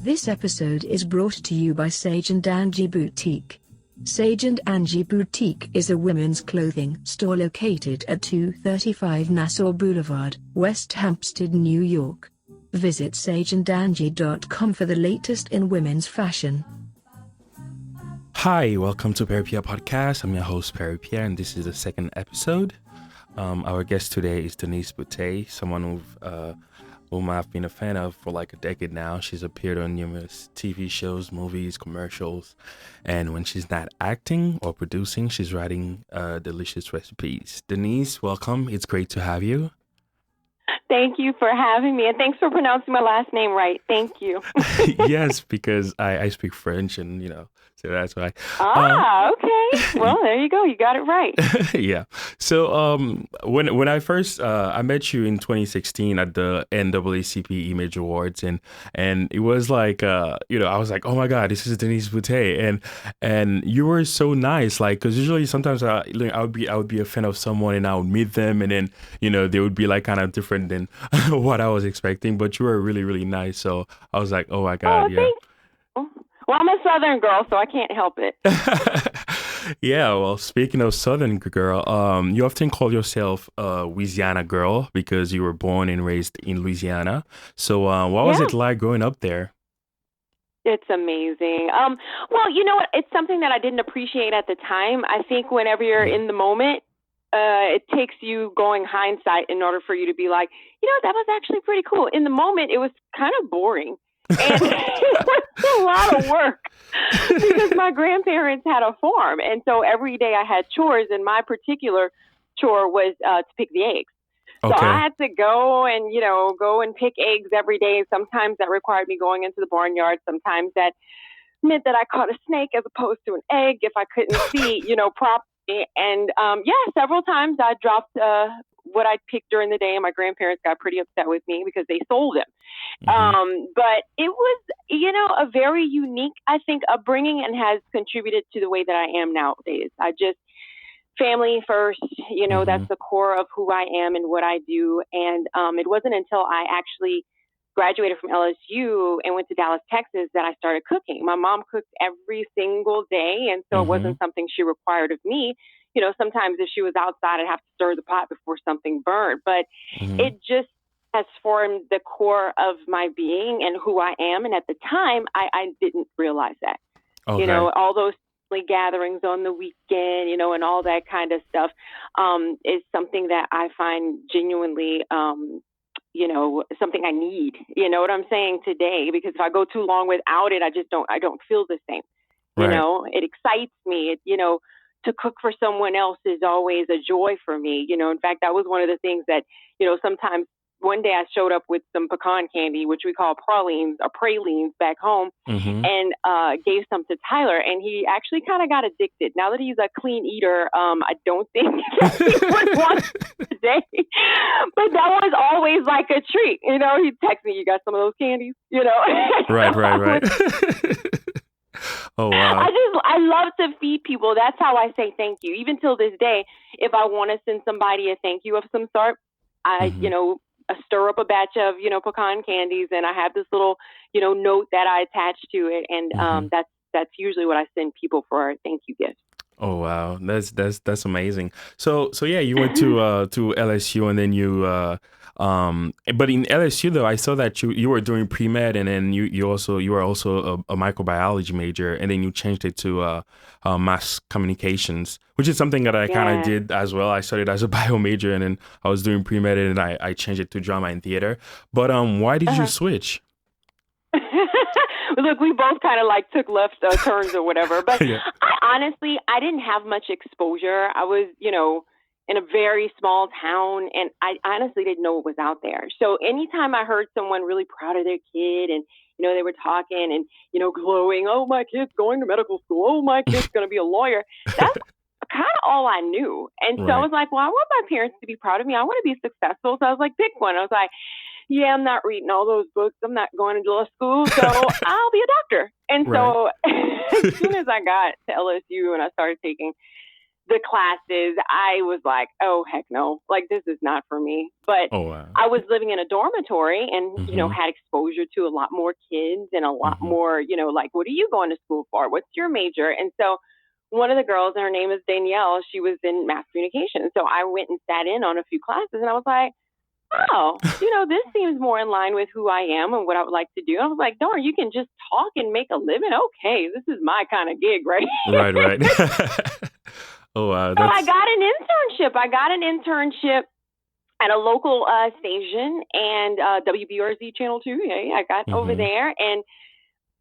This episode is brought to you by Sage and Angie Boutique. Sage and Angie Boutique is a women's clothing store located at 235 Nassau Boulevard, West Hampstead, New York. Visit sageandangie.com for the latest in women's fashion. Hi, welcome to Perri Pierre Podcast. I'm your host, Perri Pierre, and this is the second episode. Our guest today is Denise Boutte, someone whom I've been a fan of for like a decade now. She's appeared on numerous TV shows, movies, commercials, and when she's not acting or producing, she's writing delicious recipes. Denise, welcome. It's great to have you. Thank you for having me, and thanks for pronouncing my last name right. Thank you. Yes, because I speak French, and so that's why. Okay. Well, there you go. You got it right. Yeah. So when I first I met you in 2016 at the NAACP Image Awards, and it was like I was like, oh my God, this is Denise Boutte, and you were so nice, like, because usually sometimes I would be a fan of someone and I would meet them, and then they would be like kind of different than what I was expecting, but you were really, really nice. So I was like, oh my God, yeah. Thank you. Well, I'm a Southern girl, so I can't help it. Yeah, well, speaking of Southern girl, you often call yourself a Louisiana girl because you were born and raised in Louisiana. So what was it like growing up there? It's amazing. Well, you know what? It's something that I didn't appreciate at the time. I think whenever you're in the moment, it takes you going hindsight in order for you to be like, that was actually pretty cool. In the moment, it was kind of boring. And it was a lot of work because my grandparents had a farm. And so every day I had chores, and my particular chore was to pick the eggs. So Okay. I had to go and pick eggs every day. Sometimes that required me going into the barnyard. Sometimes that meant that I caught a snake as opposed to an egg if I couldn't see, properly. And several times I dropped what I'd picked during the day, and my grandparents got pretty upset with me because they sold them. But it was, a very unique, I think, upbringing, and has contributed to the way that I am nowadays. Family first, that's the core of who I am and what I do. And it wasn't until I actually graduated from LSU and went to Dallas, Texas, that I started cooking. My mom cooked every single day, and so it wasn't something she required of me. Sometimes if she was outside, I'd have to stir the pot before something burned. But it just has formed the core of my being and who I am. And at the time, I didn't realize that. Okay. All those family gatherings on the weekend, and all that kind of stuff is something that I find genuinely something I need, what I'm saying, today, because if I go too long without it, I don't feel the same. Right. It excites me. To cook for someone else is always a joy for me. In fact, that was one of the things that, sometimes one day I showed up with some pecan candy, which we call pralines back home, and gave some to Tyler, and he actually kind of got addicted. Now that he's a clean eater, I don't think he would want it today, but that was always like a treat. He'd text me, "You got some of those candies?" Right. Oh, wow. I love to feed people. That's how I say thank you. Even till this day, if I want to send somebody a thank you of some sort, I stir up a batch of, pecan candies, and I have this little, note that I attach to it. And that's usually what I send people for a thank you gift. Oh, wow. That's amazing. So yeah, you went to LSU, and then you but in LSU though, I saw that you were doing pre-med, and then you were also a microbiology major, and then you changed it to mass communications, which is something that I kind of did as well. I started as a bio major, and then I was doing pre-med, and I changed it to drama and theater. But why did you switch? Look, we both kind of like took left turns or whatever, but Yeah. I didn't have much exposure. I was, in a very small town, and I honestly didn't know what was out there. So anytime I heard someone really proud of their kid, and, they were talking and, glowing, "Oh, my kid's going to medical school. Oh, my kid's going to be a lawyer." That's kind of all I knew. And so I was like, well, I want my parents to be proud of me. I want to be successful. So I was like, pick one. I was like, yeah, I'm not reading all those books. I'm not going to law school, so I'll be a doctor. And so as soon as I got to LSU and I started taking the classes, I was like, oh, heck no, like this is not for me. But Oh wow. I was living in a dormitory and, Mm-hmm. had exposure to a lot more kids and a lot Mm-hmm. more, like, what are you going to school for? What's your major? And so one of the girls, and her name is Danielle, she was in mass communication. So I went and sat in on a few classes and I was like, oh, this seems more in line with who I am and what I would like to do. I was like, darn, you can just talk and make a living. Okay, this is my kind of gig, right? Right, right. Oh wow, So I that's got an internship. At a local station and WBRZ Channel 2. Yeah, I got over mm-hmm. there and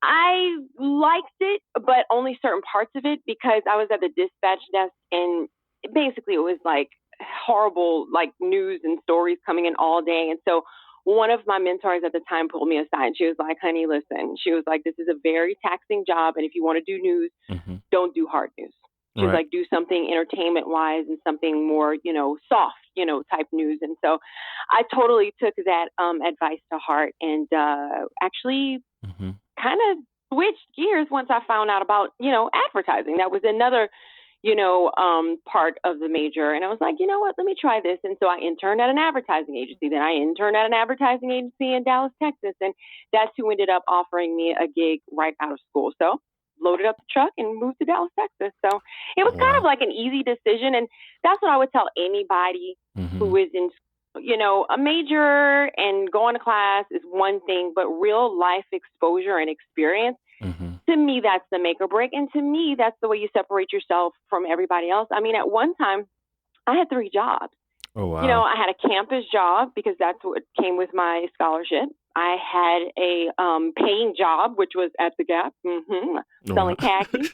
I liked it, but only certain parts of it because I was at the dispatch desk and basically it was like horrible like news and stories coming in all day. And so one of my mentors at the time pulled me aside. She was like, honey, listen, she was like, this is a very taxing job. And if you want to do news, Mm-hmm. don't do hard news. She was Right. like, do something entertainment wise and something more, soft, type news. And so I totally took that advice to heart and actually Mm-hmm. kind of switched gears once I found out about, advertising. That was another, part of the major. And I was like, you know what, let me try this. And so I interned at an advertising agency. Then I interned at an advertising agency in Dallas, Texas. And that's who ended up offering me a gig right out of school. So loaded up the truck and moved to Dallas, Texas. So it was kind of Wow. like an easy decision. And that's what I would tell anybody Mm-hmm. who is in a major and going to class is one thing, but real life exposure and experience, Mm-hmm. to me, that's the make or break. And to me, that's the way you separate yourself from everybody else. I mean, at one time, I had 3 jobs. Oh wow. I had a campus job because that's what came with my scholarship. I had a paying job, which was at the Gap, selling khakis.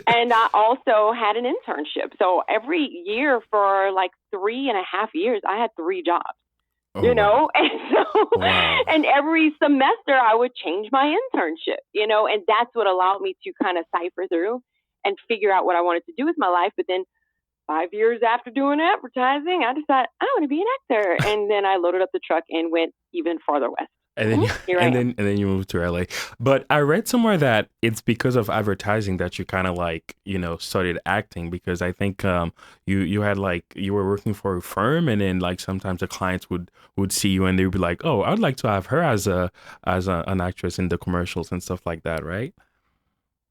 And I also had an internship. So every year for like 3.5 years, I had 3 jobs. Oh, wow. And so, Wow. and every semester I would change my internship, and that's what allowed me to kind of cipher through and figure out what I wanted to do with my life. But then 5 years after doing advertising, I decided I want to be an actor. And then I loaded up the truck and went even farther west. And then Here I am. and then you moved to LA. But I read somewhere that it's because of advertising that you kind of like, started acting, because I think you had like you were working for a firm, and then like sometimes the clients would see you and they would be like, "Oh, I'd like to have her as an actress in the commercials and stuff like that," right?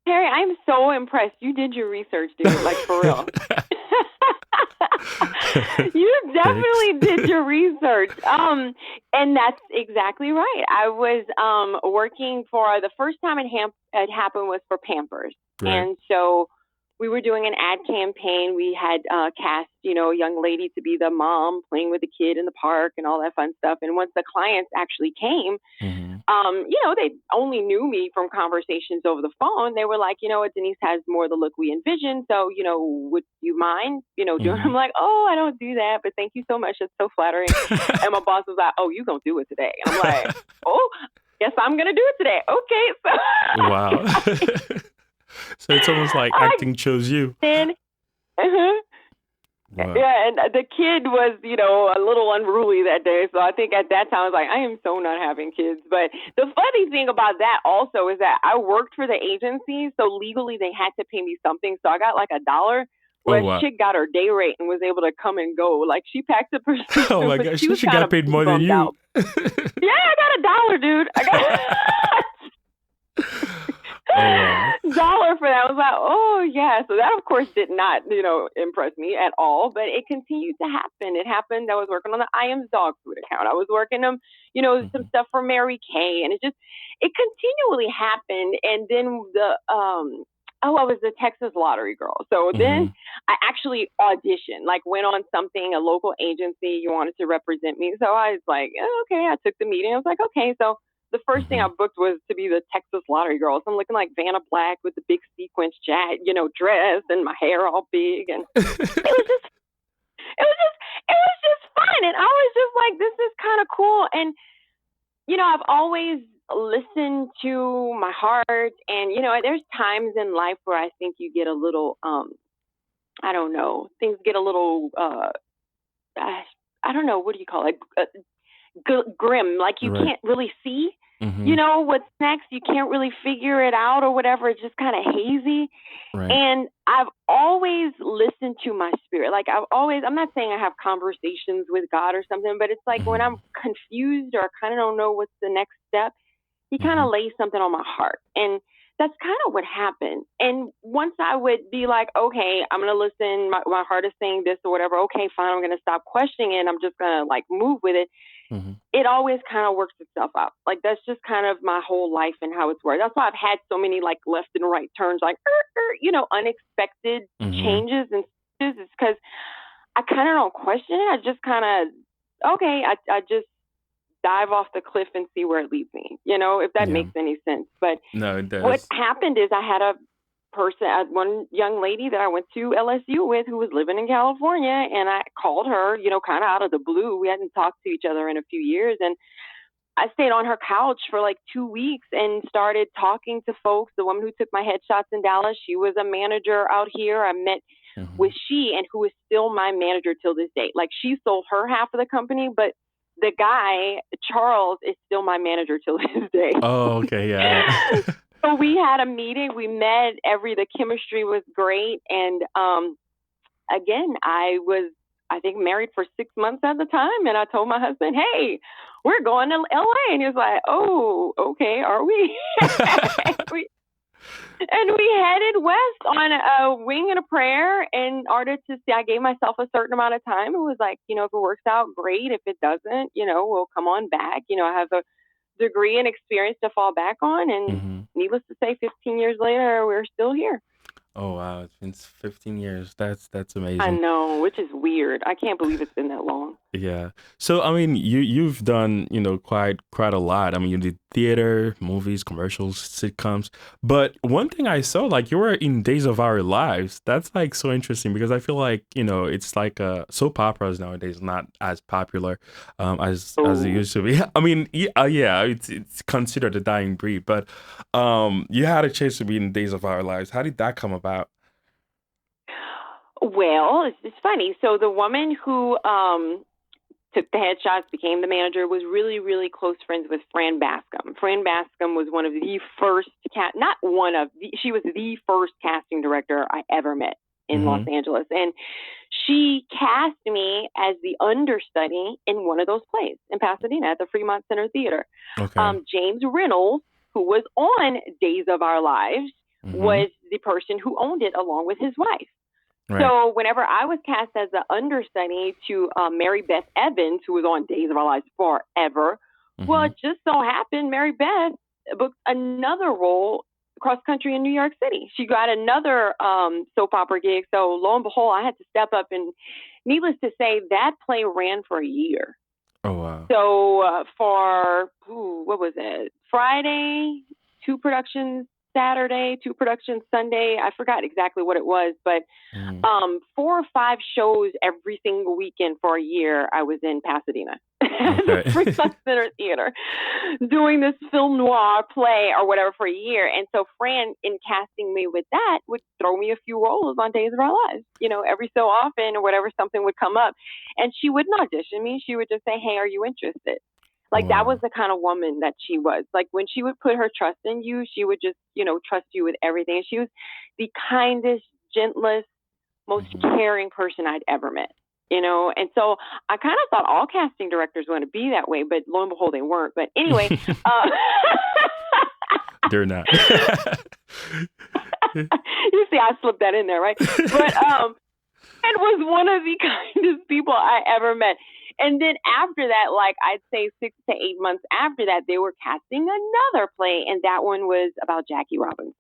Perri, I'm so impressed. You did your research, dude, like for real. You definitely did your research. And that's exactly right. I was working for the first time it happened was for Pampers. Right. And so we were doing an ad campaign. We had cast, a young lady to be the mom playing with the kid in the park and all that fun stuff. And once the clients actually came, Mm-hmm. they only knew me from conversations over the phone. They were like, Denise has more the look we envisioned. So, would you mind, doing? Mm-hmm. I'm like, oh, I don't do that, but thank you so much. That's so flattering. And my boss was like, oh, you gonna do it today? And I'm like, oh, yes, I'm gonna do it today. Okay, so Wow. So it's almost like acting chose you. Then, Wow. yeah, and the kid was, a little unruly that day. So I think at that time I was like, I am so not having kids. But the funny thing about that also is that I worked for the agency, so legally they had to pay me something. So I got like $1. Where wow. chick got her day rate and was able to come and go. Like she packed up her suit. Oh my gosh, she got paid more than you. Out. Yeah, I got $1, dude. I got $1 for that. I was like, oh yeah. So that of course did not, impress me at all. But it continued to happen. It happened. I was working on the I Am's dog food account. I was working on, some stuff for Mary Kay, and it continually happened. And then I was the Texas lottery girl. So then I actually auditioned, like went on something, a local agency, you wanted to represent me. So I was like, oh, okay, I took the meeting. I was like, okay. So the first thing I booked was to be the Texas lottery girl. So I'm looking like Vanna Black with the big sequence dress and my hair all big. And it was just fun. And I was just like, this is kind of cool. And, I've always listened to my heart, and there's times in life where I think you get a little I don't know, things get a little I don't know, what do you call it, grim, like you can't really see, Mm-hmm. what's next? You can't really figure it out or whatever. It's just kind of hazy. Right. And I've always listened to my spirit. Like I'm not saying I have conversations with God or something, but it's like when Mm-hmm. I'm confused or I kind of don't know what's the next step, he kind Mm-hmm. of lays something on my heart. And that's kind of what happened. And once I would be like, okay, I'm going to listen. My heart is saying this or whatever. Okay, fine. I'm going to stop questioning it. I'm just going to like move with it. Mm-hmm. It always kind of works itself out. Like that's just kind of my whole life and how it's worked. That's why I've had so many like left and right turns, like unexpected Mm-hmm. changes and switches. It's because I kind of don't question it. I just kind of I just dive off the cliff and see where it leads me. If that Yeah. makes any sense. But No, it what does. happened is I had one young lady that I went to LSU with who was living in California, and I called her, kind of out of the blue. We hadn't talked to each other in a few years, and I stayed on her couch for like 2 weeks and started talking to folks. The woman who took my headshots in Dallas, she was a manager out here. I met Mm-hmm. with and who is still my manager till this day. Like she sold her half of the company, but the guy, Charles, is still my manager till this day. Oh, okay, yeah. So we had a meeting, we met, the chemistry was great. And again, I think married for 6 months at the time. And I told my husband, hey, we're going to LA. And he was like, oh, okay, are we? And we headed west on a wing and a prayer in order to see. I gave myself a certain amount of time. It was like, if it works out, great. If it doesn't, we'll come on back. I have a degree and experience to fall back on. And Mm-hmm. needless to say, 15 years later, we're still here. Oh wow, it's been 15 years. That's I amazing. know, which is weird. I can't believe it's been that long. Yeah. So I mean, you've done, quite a lot. I mean, you did theater, movies, commercials, sitcoms. But one thing I saw, like you were in Days of Our Lives. That's like so interesting because I feel like, it's like soap operas nowadays not as popular as it Oh, used to be. I mean, yeah, it's considered a dying breed, but you had a chance to be in Days of Our Lives. How did that come about? well, it's funny. So the woman who took the headshots, became the manager, was really, really close friends with Fran Bascom. Fran Bascom was one of the first she was the first casting director I ever met in Los Mm-hmm. Angeles. And she cast me as the understudy in one of those plays in Pasadena at the Fremont Center Theater. Okay. James Reynolds, who was on Days of Our Lives, Mm-hmm. was the person who owned it along with his wife. Right. So whenever I was cast as the understudy to Mary Beth Evans, who was on Days of Our Lives forever, well, Mm-hmm. it just so happened Mary Beth booked another role cross country in New York City. She got another soap opera gig. So lo and behold, I had to step up. And needless to say, that play ran for a year. Oh wow. So what was it? Friday, 2 productions. Saturday, 2 productions. Sunday, I forgot exactly what it was, but Mm-hmm. 4 or 5 shows every single weekend for a year. I was in Pasadena at the Okay. Fremont Center Theater doing this film noir play or whatever for a year. And so Fran, in casting me with that, would throw me a few roles on Days of Our Lives, every so often or whatever, something would come up. And she wouldn't audition me. She would just say, hey, are you interested? Like that was Wow. the kind of woman that she was. Like when she would put her trust in you, she would just, trust you with everything. And she was the kindest, gentlest, most Mm-hmm. caring person I'd ever met. And so I kind of thought all casting directors want to be that way, but lo and behold, they weren't. But anyway, They're not. you see, I slipped that in there, right? But it was one of the kindest people I ever met. And then after that, like I'd say 6 to 8 months after that, they were casting another play, and that one was about Jackie Robinson.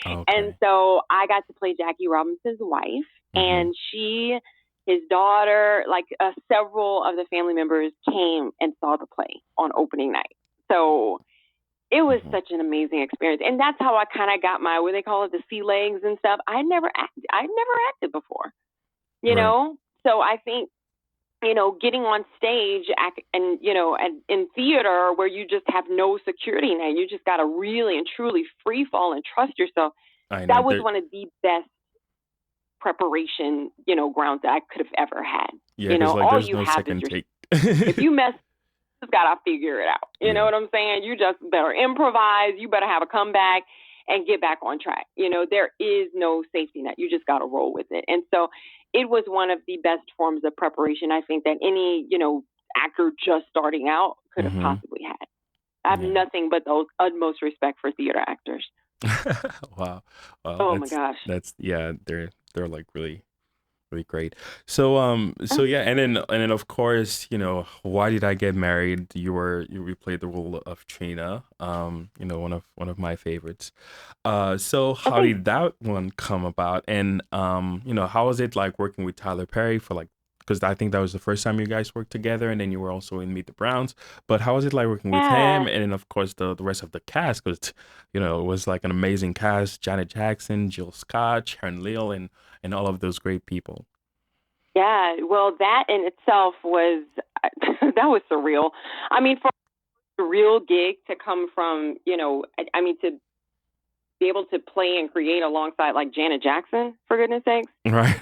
And Okay. so I got to play Jackie Robinson's wife, Mm-hmm. and his daughter, like several of the family members came and saw the play on opening night. So it was Mm-hmm. such an amazing experience. And that's how I kind of got what they call it, the sea legs and stuff. I'd never acted before, Right. So I think, getting on stage and in theater where you just have no security net, you just got to really and truly free fall and trust yourself. I know That was there. one of the best preparation, grounds that I could have ever had. Yeah, because like All there's you no have is second your, take. if you mess, just got to figure it out. You know what I'm saying? You just better improvise. You better have a comeback and get back on track. There is no safety net. You just got to roll with it. And so it was one of the best forms of preparation I think that any, actor just starting out could have possibly had. I have nothing but the utmost respect for theater actors. Wow. Oh my gosh. They're like really, really great. So yeah, and then of course, Why Did I Get Married? You played the role of Trina, one of my favorites. So how did that one come about? And how was it like working with Tyler Perry because I think that was the first time you guys worked together, and then you were also in Meet the Browns. But how was it like working with him? And then of course the rest of the cast, because it was like an amazing cast: Janet Jackson, Jill Scott, Sharon Leal, and all of those great people. Yeah, well, that in itself was that was surreal. I mean, for a real gig to come from, to be able to play and create alongside like Janet Jackson, for goodness sakes. Right.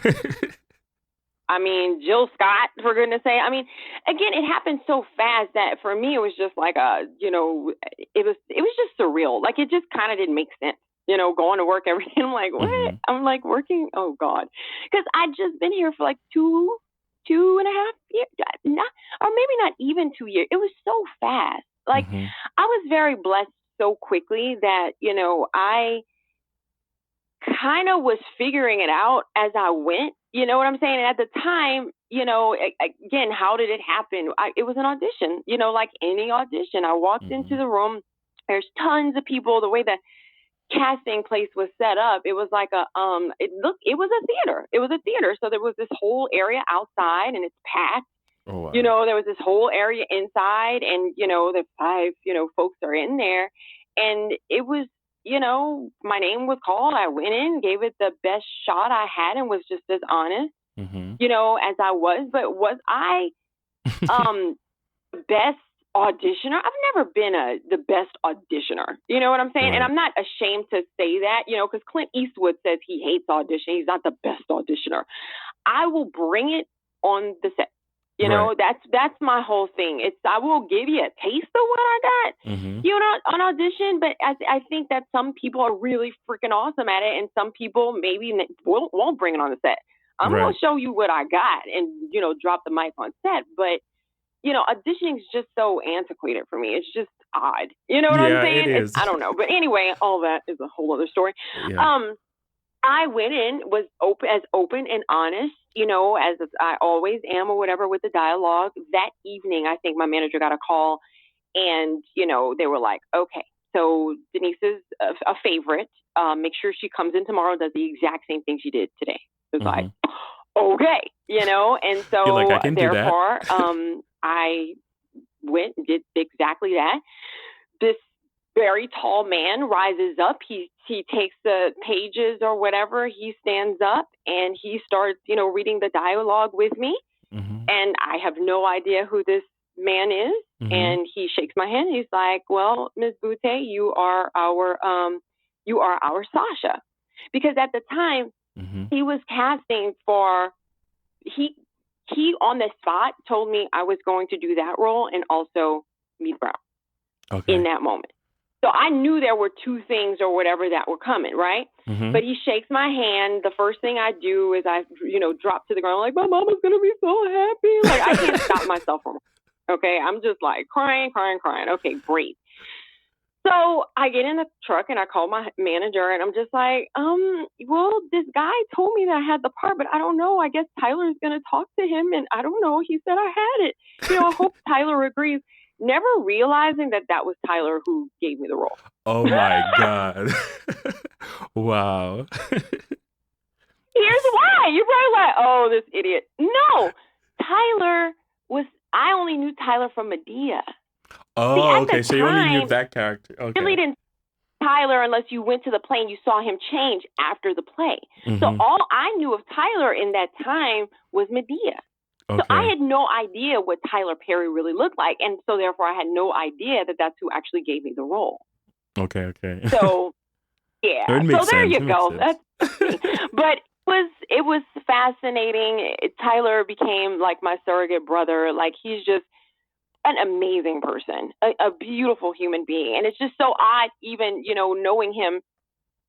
I mean, Jill Scott, for goodness sake. I mean, again, it happened so fast that for me, it was just like it was just surreal. Like, it just kind of didn't make sense, going to work every day. I'm like, what? I'm like working. Oh God. Cause I'd just been here for like two and a half years, or maybe not even 2 years. It was so fast. Like I was very blessed so quickly that, I kind of was figuring it out as I went. You know what I'm saying? And at the time, again, how did it happen? It was an audition, like any audition. I walked into the room. There's tons of people. The way the casting place was set up, it was like it was a theater. It was a theater. So there was this whole area outside and it's packed. Oh, wow. There was this whole area inside and, the 5, folks are in there. And it was, my name was called. I went in, gave it the best shot I had and was just as honest, as I was. But was I best auditioner? I've never been the best auditioner. You know what I'm saying? Right. And I'm not ashamed to say that, because Clint Eastwood says he hates audition. He's not the best auditioner. I will bring it on the set. That's my whole thing. I will give you a taste of what I got, on audition. But I think that some people are really freaking awesome at it, and some people maybe won't bring it on the set. I'm gonna show you what I got, and drop the mic on set. But auditioning is just so antiquated for me. It's just odd. You know what I'm saying? It is. I don't know. But anyway, all that is a whole other story. Yeah. I went in, was open and honest, as I always am or whatever with the dialogue. That evening, I think my manager got a call and, they were like, okay, so Denise is a favorite. Make sure she comes in tomorrow and does the exact same thing she did today. It was like, okay, and so like, I can therefore, do that. I went and did exactly that. This very tall man rises up. He takes the pages or whatever. He stands up and he starts, reading the dialogue with me. And I have no idea who this man is. And he shakes my hand. He's like, well, Ms. Boutte, you are our Sasha. Because at the time he was casting for, he on the spot told me I was going to do that role and also Meet Brown in that moment. So I knew there were two things or whatever that were coming, right? But he shakes my hand. The first thing I do is I, drop to the ground like, my mama's going to be so happy. Like, I can't stop myself from, okay? I'm just like crying. Okay, great. So I get in the truck and I call my manager and I'm just like, well, this guy told me that I had the part, but I don't know. I guess Tyler's going to talk to him and I don't know. He said I had it. I hope Tyler agrees. Never realizing that was Tyler who gave me the role. Oh my God. Wow. Here's why. You're probably like, oh, this idiot. No, I only knew Tyler from Medea. Oh, okay. So you only knew that character. Okay. Really didn't Tyler unless you went to the play and you saw him change after the play. So all I knew of Tyler in that time was Medea. Okay. So I had no idea what Tyler Perry really looked like. And so therefore I had no idea that that's who actually gave me the role. Okay. So yeah. So there you go. But it was fascinating. Tyler became like my surrogate brother. Like he's just an amazing person, a beautiful human being. And it's just so odd, even, knowing him,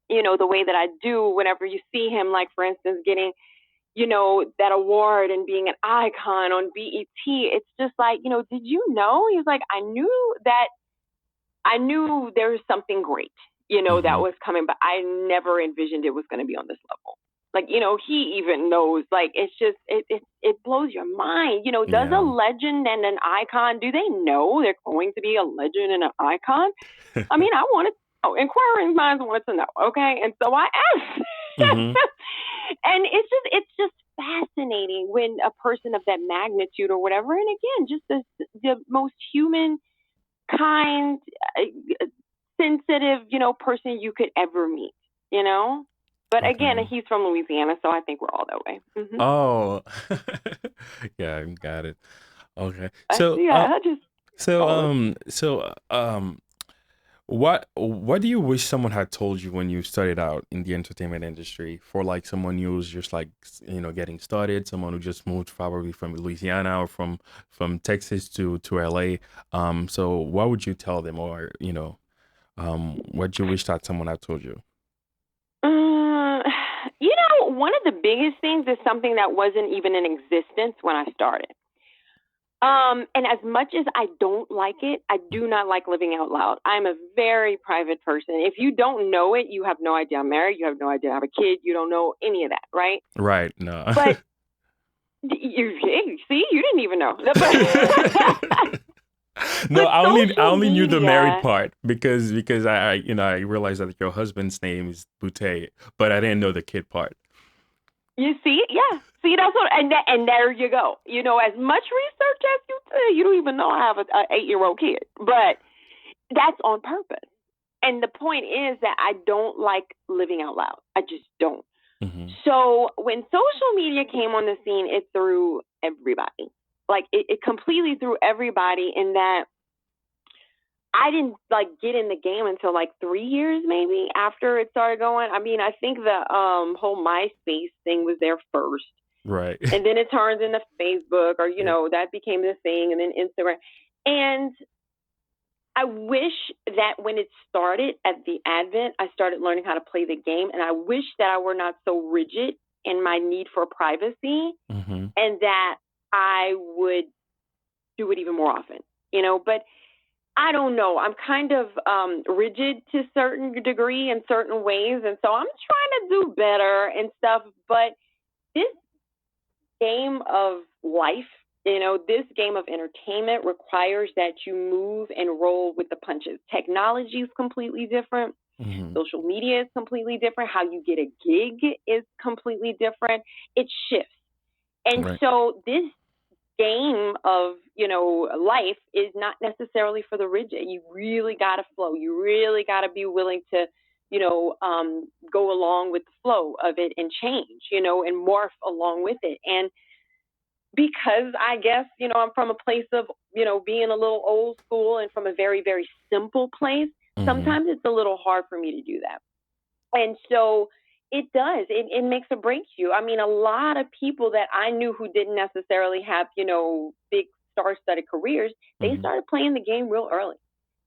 the way that I do whenever you see him, like, for instance, getting, that award and being an icon on BET. It's just like, did you know? He was like, I knew there was something great, that was coming, but I never envisioned it was going to be on this level. Like, he even knows, like, it's just, it blows your mind. Does a legend and an icon, do they know they're going to be a legend and an icon? I mean, I wanted to know. Inquiring minds want to know. Okay. And so I asked. Mm-hmm. And it's just fascinating when a person of that magnitude or whatever, and again, just the most human, kind, sensitive, person you could ever meet, But again, he's from Louisiana, so I think we're all that way. Mm-hmm. Oh, yeah, I got it. Okay, what do you wish someone had told you when you started out in the entertainment industry? For like someone who's just like getting started, someone who just moved probably from Louisiana or from Texas to LA. So what would you tell them, or what you wish that someone had told you? One of the biggest things is something that wasn't even in existence when I started. And as much as I don't like it, I do not like living out loud. I'm a very private person. If you don't know it, you have no idea I'm married. You have no idea I have a kid. You don't know any of that, right? Right. No. But you didn't even know. No, I only knew the married part because I realized that your husband's name is Boutte, but I didn't know the kid part. You see, yeah. See, that's what, and there you go. As much research as you do, you don't even know I have an 8-year-old kid, but that's on purpose. And the point is that I don't like living out loud. I just don't. Mm-hmm. So when social media came on the scene, it threw everybody. Like it completely threw everybody in that I didn't get in the game until 3 years maybe after it started going. I mean, I think the whole MySpace thing was there first. Right. And then it turns into Facebook or, that became the thing, and then Instagram. And I wish that when it started at the advent, I started learning how to play the game. And I wish that I were not so rigid in my need for privacy, mm-hmm. and that I would do it even more often, but I don't know. I'm kind of rigid to a certain degree in certain ways. And so I'm trying to do better and stuff. But this game of life, this game of entertainment requires that you move and roll with the punches. Technology is completely different. Mm-hmm. Social media is completely different. How you get a gig is completely different. It shifts. And right. So this game of, life is not necessarily for the rigid. You really got to flow. You really got to be willing to, go along with the flow of it and change, and morph along with it. And because I guess, I'm from a place of, being a little old school and from a very, very simple place, mm-hmm. sometimes it's a little hard for me to do that. And so it does. It makes or breaks you. I mean, a lot of people that I knew who didn't necessarily have, big star-studded careers, they mm-hmm. started playing the game real early.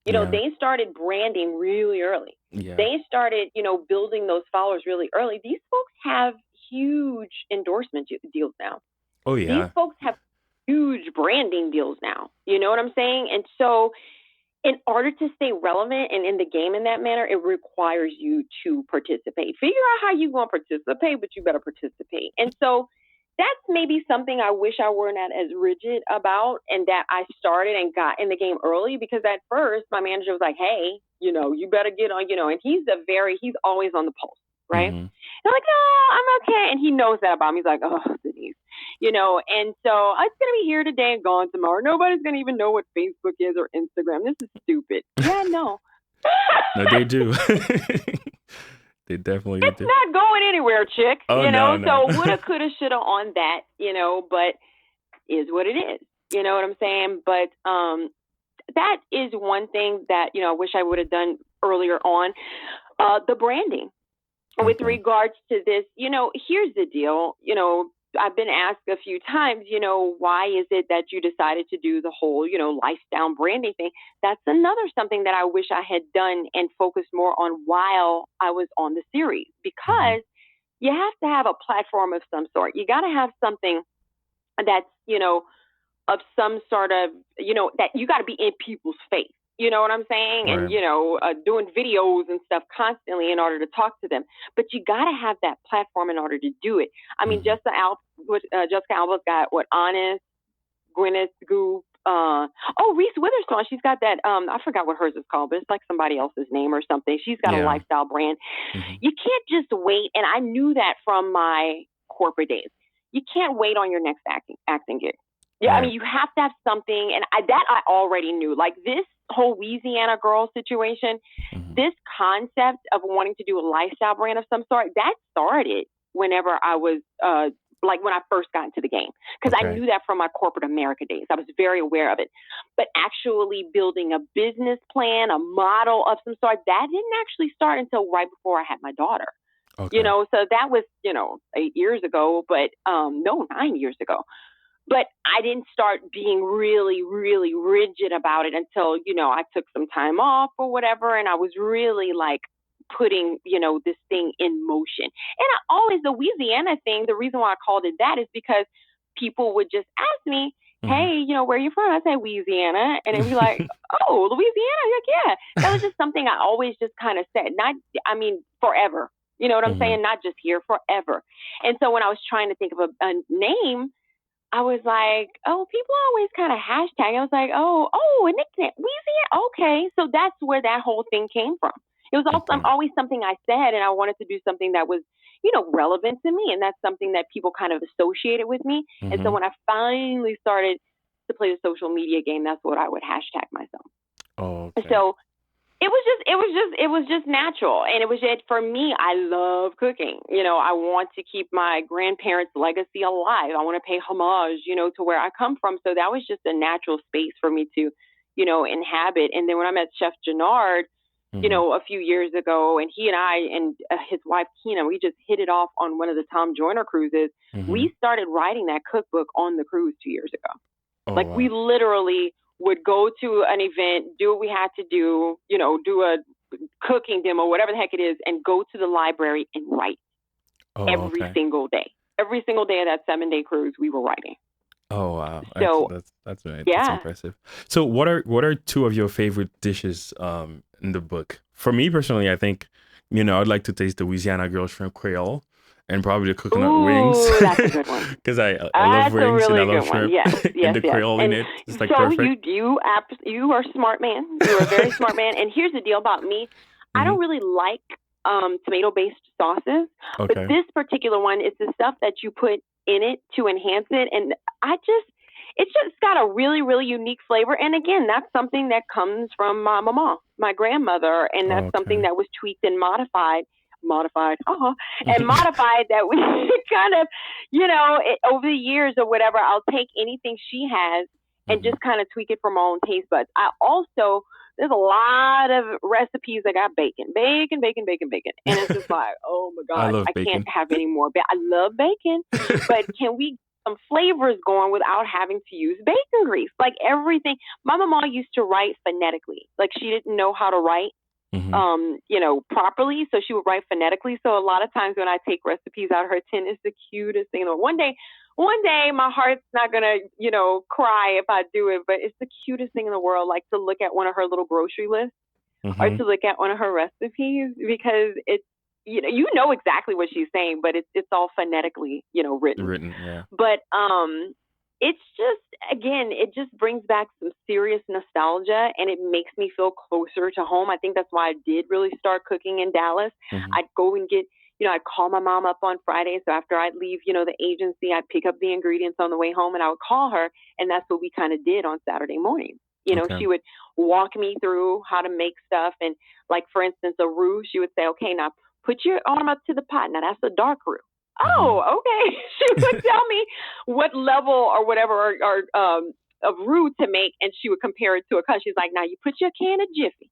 They started branding really early. Yeah. They started, building those followers really early. These folks have huge endorsement deals now. Oh, yeah. These folks have huge branding deals now. You know what I'm saying? And so in order to stay relevant and in the game in that manner, it requires you to participate. Figure out how you're going to participate, but you better participate. And so that's maybe something I wish I were not as rigid about, and that I started and got in the game early, because at first my manager was like, hey, you better get on, and he's always on the pulse, right? Mm-hmm. And I'm like, no, I'm okay. And he knows that about me. He's like, oh, Denise. And so it's going to be here today and gone tomorrow. Nobody's going to even know what Facebook is or Instagram. This is stupid. Yeah, no. No, they do. They definitely do. It's not going anywhere, chick. Oh, no. So woulda, coulda, shoulda on that, but is what it is. You know what I'm saying? But that is one thing that, I wish I would have done earlier on. The branding. With regards to this, here's the deal. I've been asked a few times, why is it that you decided to do the whole, lifestyle branding thing? That's another something that I wish I had done and focused more on while I was on the series, because you have to have a platform of some sort. You got to have something that's, of some sort of, that you got to be in people's face. You know what I'm saying? Right. And, doing videos and stuff constantly in order to talk to them. But you got to have that platform in order to do it. I mean, Jessica Alba's got Honest, Gwyneth Goop. Reese Witherspoon. She's got that. I forgot what hers is called, but it's like somebody else's name or something. She's got a lifestyle brand. You can't just wait. And I knew that from my corporate days. You can't wait on your next acting gig. Yeah, I mean, you have to have something, and I already knew. Like this whole Louisiana girl situation, this concept of wanting to do a lifestyle brand of some sort, that started whenever I was, when I first got into the game. Because I knew that from my corporate America days. I was very aware of it. But actually building a business plan, a model of some sort, that didn't actually start until right before I had my daughter. Okay. So that was, 8 years ago, but 9 years ago. But I didn't start being really, really rigid about it until, I took some time off or whatever. And I was really like putting, this thing in motion. And the Louisiana thing, the reason why I called it that is because people would just ask me, hey, where are you from? I say Louisiana. And they'd be like, oh, Louisiana? Like, yeah. That was just something I always just kind of said. Forever. You know what I'm saying? Not just here, forever. And so when I was trying to think of a name, I was like, oh, people always kind of hashtag. I was like, a nickname, Louisiana. Okay. So that's where that whole thing came from. It was also always something I said, and I wanted to do something that was, relevant to me. And that's something that people kind of associated with me. And so when I finally started to play the social media game, that's what I would hashtag myself. Oh, okay. So it was just natural. And it was just, for me, I love cooking. I want to keep my grandparents' legacy alive. I want to pay homage, to where I come from. So that was just a natural space for me to, inhabit. And then when I met Chef Gennard, a few years ago, and he and I and his wife, Keena, we just hit it off on one of the Tom Joyner cruises. We started writing that cookbook on the cruise 2 years ago. Oh, wow. We literally would go to an event, do what we had to do, do a cooking demo, whatever the heck it is, and go to the library and write every single day. Every single day of that 7-day cruise, we were writing. Oh, wow. So that's right. That's impressive. So what are two of your favorite dishes in the book? For me personally, I think, I'd like to taste the Louisiana Girl Shrimp Creole. And probably the coconut wings. That's a good one. Because I love wings and I love shrimp. Yes, and the Creole in it. It's like so perfect. You are a smart man. You're a very smart man. And here's the deal about me. I don't really like tomato-based sauces. Okay. But this particular one is the stuff that you put in it to enhance it. And it's just got a really, really unique flavor. And again, that's something that comes from my mama, my grandmother. And that's something that was tweaked and modified that we kind of, over the years or whatever, I'll take anything she has and just kind of tweak it for my own taste buds. There's a lot of recipes that got bacon. And it's just like, oh my God, I can't have any more. I love bacon, but can we get some flavors going without having to use bacon grease? Like everything. My mama used to write phonetically. Like she didn't know how to write. Properly. So she would write phonetically. So a lot of times when I take recipes out of her tin, it's the cutest thing. One day my heart's not going to, cry if I do it, but it's the cutest thing in the world. Like to look at one of her little grocery lists or to look at one of her recipes, because it's, exactly what she's saying, but it's all phonetically, written. Yeah. But, it's just, again, it just brings back some serious nostalgia, and it makes me feel closer to home. I think that's why I did really start cooking in Dallas. I'd go and get, I'd call my mom up on Friday. So after I'd leave, the agency, I'd pick up the ingredients on the way home and I would call her. And that's what we kind of did on Saturday morning. She would walk me through how to make stuff. And like, for instance, a roux, she would say, okay, now put your arm up to the pot. Now that's a dark roux. Oh, okay. She would tell me what level or whatever of roux to make, and she would compare it to a cut. She's like, now you put your can of Jiffy,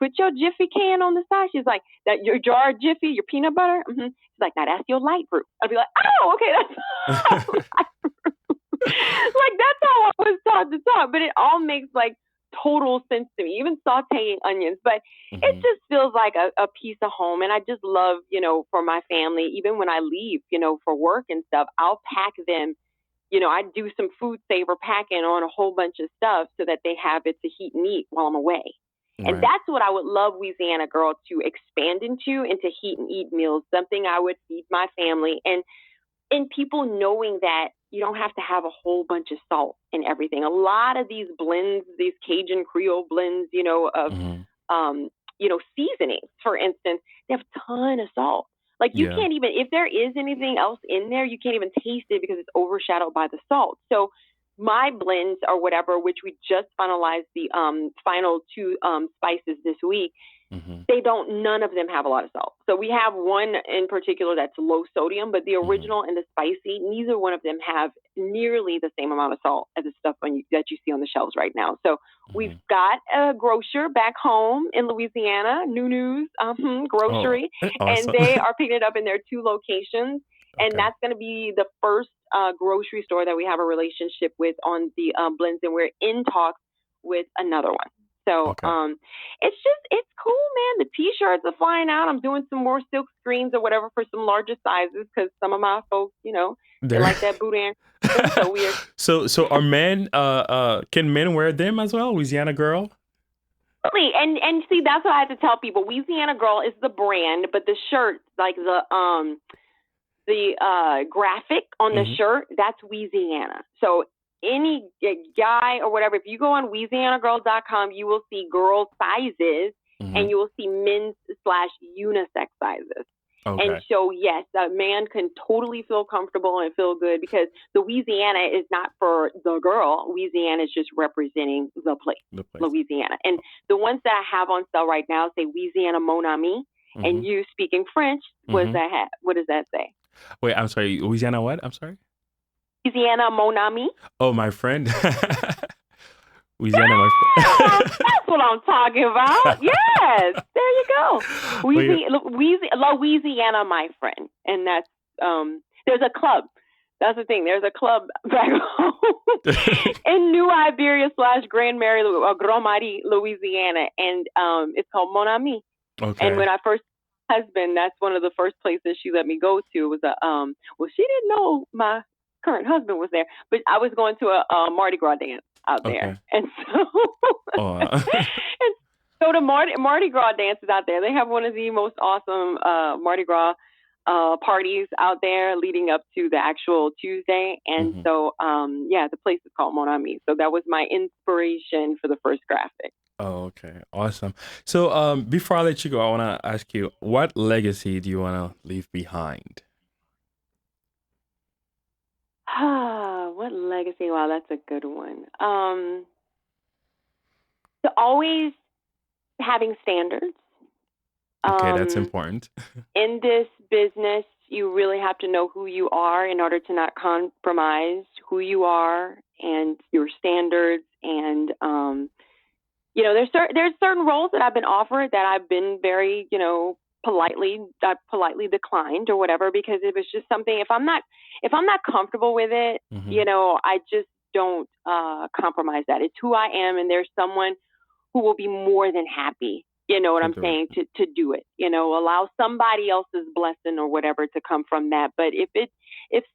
put your Jiffy can on the side. She's like, that your jar of Jiffy, your peanut butter. She's like, now that's your light fruit. I'd be like, oh, okay, that's like that's how I was taught to talk. But it all makes like total sense to me, even sauteing onions. But it just feels like a piece of home. And I just love, for my family, even when I leave, for work and stuff, I'll pack them. I do some food saver packing on a whole bunch of stuff so that they have it to heat and eat while I'm away. Right. And that's what I would love Louisiana Girl to expand into heat and eat meals, something I would feed my family. And people knowing that you don't have to have a whole bunch of salt in everything. A lot of these blends, these Cajun Creole blends, of, seasonings, for instance, they have a ton of salt. Like you can't even, if there is anything else in there, you can't even taste it because it's overshadowed by the salt. So my blends or whatever, which we just finalized the final 2 spices this week, none of them have a lot of salt. So we have one in particular that's low sodium, but the original and the spicy, neither one of them have nearly the same amount of salt as the stuff that you see on the shelves right now. So we've got a grocer back home in Louisiana, Nunu's Grocery, awesome. And they are picking it up in their 2 locations. Okay. And that's going to be the first grocery store that we have a relationship with on the blends, and we're in talks with another one. So it's cool, man. The T-shirts are flying out. I'm doing some more silk screens or whatever for some larger sizes because some of my folks, they like that boudin. So weird. So are men? Can men wear them as well? Louisiana Girl. And see, that's what I have to tell people. Louisiana Girl is the brand, but the shirt, like the graphic on the shirt, that's Louisiana. So any guy or whatever, if you go on LouisianaGirl.com, you will see girl sizes and you will see men's/unisex sizes. Okay. And so, yes, a man can totally feel comfortable and feel good because Louisiana is not for the girl. Louisiana is just representing the place. Louisiana. And the ones that I have on sale right now say Louisiana Mon Ami. And you speaking French, what does that say? Wait, I'm sorry. Louisiana what? I'm sorry? Louisiana Mon Ami. Oh, my friend. Louisiana, my friend. That's what I'm talking about. Yes, there you go. Louisiana, my friend, and that's there's a club. That's the thing. There's a club back home in New Iberia / Grand Marie, Louisiana, and it's called Mon Ami. Okay. And when I first husband, that's one of the first places she let me go to. Was she didn't know my current husband was there, but I was going to a Mardi Gras dance out there, and so and so the Mardi Gras dances out there. They have one of the most awesome Mardi Gras parties out there leading up to the actual Tuesday, and so the place is called Mon Ami. So that was my inspiration for the first graphic. Oh, okay. Awesome. So before I let you go, I want to ask you, what legacy do you want to leave behind? What legacy? Wow, that's a good one. So always having standards. Okay, that's important. In this business, you really have to know who you are in order to not compromise who you are and your standards. And there's certain roles that I've been offered that I've been very, politely declined or whatever, because it was just something, if I'm not comfortable with it, I just don't compromise that. It's who I am, and there's someone who will be more than happy, you know what I'm saying, to do it, allow somebody else's blessing or whatever to come from that. But if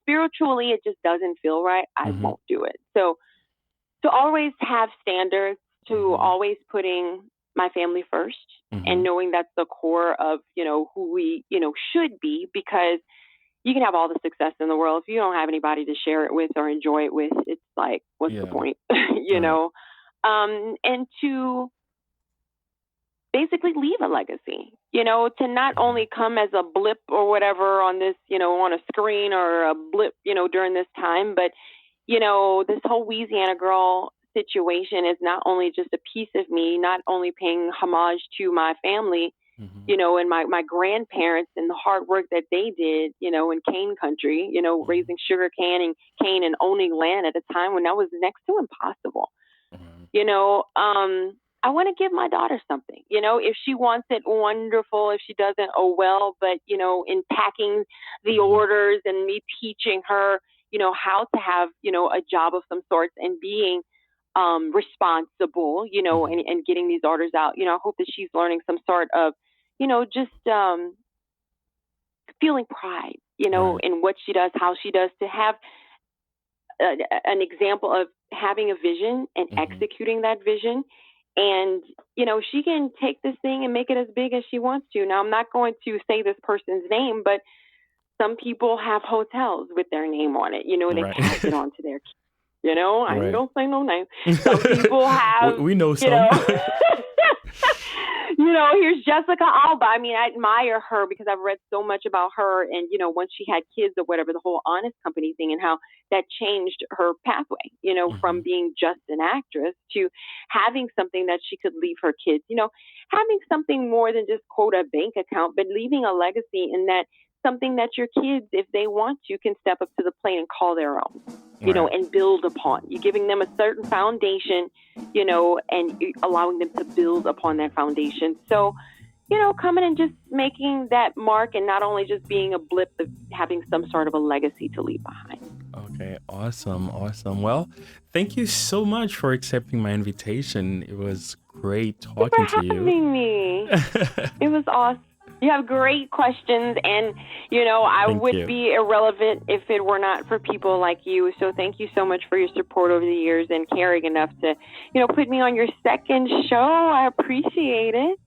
spiritually it just doesn't feel right, I won't do it. So to always have standards, to always putting my family first, and knowing that's the core of, who we, should be, because you can have all the success in the world. If you don't have anybody to share it with or enjoy it with, it's like, what's the point, know? And to basically leave a legacy, to not only come as a blip or whatever on this, on a screen, or a blip, during this time, but, this whole Louisiana Girl situation is not only just a piece of me, not only paying homage to my family, and my grandparents and the hard work that they did, in cane country, raising sugar cane and owning land at a time when that was next to impossible, I want to give my daughter something. You know, if she wants it, wonderful. If she doesn't, oh well. But, you know, in packing the orders and me teaching her, you know, how to have, you know, a job of some sorts and being responsible, you know, and getting these orders out, you know, I hope that she's learning some sort of, you know, just feeling pride, you know, in what she does, how she does, to have an example of having a vision and executing that vision. And, you know, she can take this thing and make it as big as she wants to. Now, I'm not going to say this person's name, but some people have hotels with their name on it. You know, they pass it on to their kids. You know, I ain't gonna say no name. Some people have, we know some. You know, you know, here's Jessica Alba. I mean, I admire her because I've read so much about her. And, you know, once she had kids or whatever, the whole Honest Company thing and how that changed her pathway, you know, from being just an actress to having something that she could leave her kids, you know, having something more than just, quote, a bank account, but leaving a legacy in that something that your kids, if they want to, can step up to the plate and call their own, you know, and build upon. You're giving them a certain foundation, you know, and allowing them to build upon that foundation. So, you know, coming and just making that mark and not only just being a blip, but having some sort of a legacy to leave behind. Okay, awesome. Well, thank you so much for accepting my invitation. It was great talking to you. Having me. It was awesome. You have great questions, and, you know, I would be irrelevant if it were not for people like you. So thank you so much for your support over the years and caring enough to, you know, put me on your second show. I appreciate it.